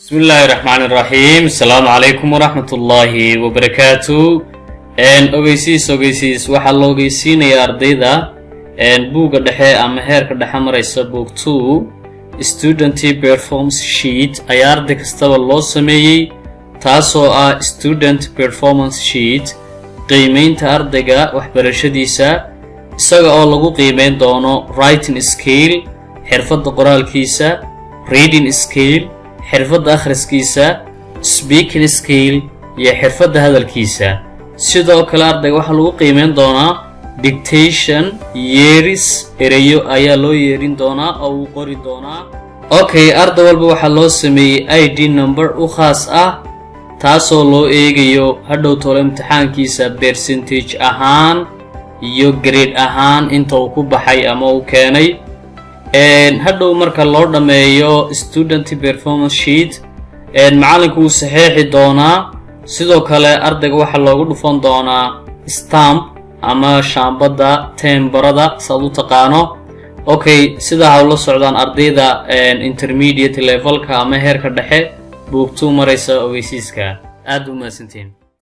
بسم الله الرحمن الرحيم السلام عليكم ورحمة الله وبركاته ogeysiis waxaa loo ogeysiinayaa ardayda buugga dhexe ama heerka dhexe maraysa book 2 student performance sheet ayaa arday kastaba loo sameeyay taasoo ah student performance sheet qiimeynta ardayga waxbarashadiisa isaga oo lagu qiimeyn doono writing skill xirfadda qoraalkiisa reading skill xirfadda akhriskiisa speaking skill iyo xirfadda hadalkiisa sidoo kale ardayga waxa lagu qiimeyn doonaa dictation yeeris erayo ayaa loo yeerin doonaa oo uu qori doonaa okay arday walba waxa loo sameeyay ID number u khaas ah taasoo loo eegayo hadhow tolo imtixaankiisa percentage ahaan iyo grade ahaan inta uu ku baxay ama uu keenay hadhow marka loo dhameeyo student performance sheet macalinku uu saxeexi doonaa sidoo kale ardayga waxa loogu dhufan doonaa stamp ama shaambada tembarada saad u taqaano okay sida hawlo socdaan ardayda intermediate levelka ama heerka dhexe book 2 maraysa ogeysiiska aad u mahadsantiin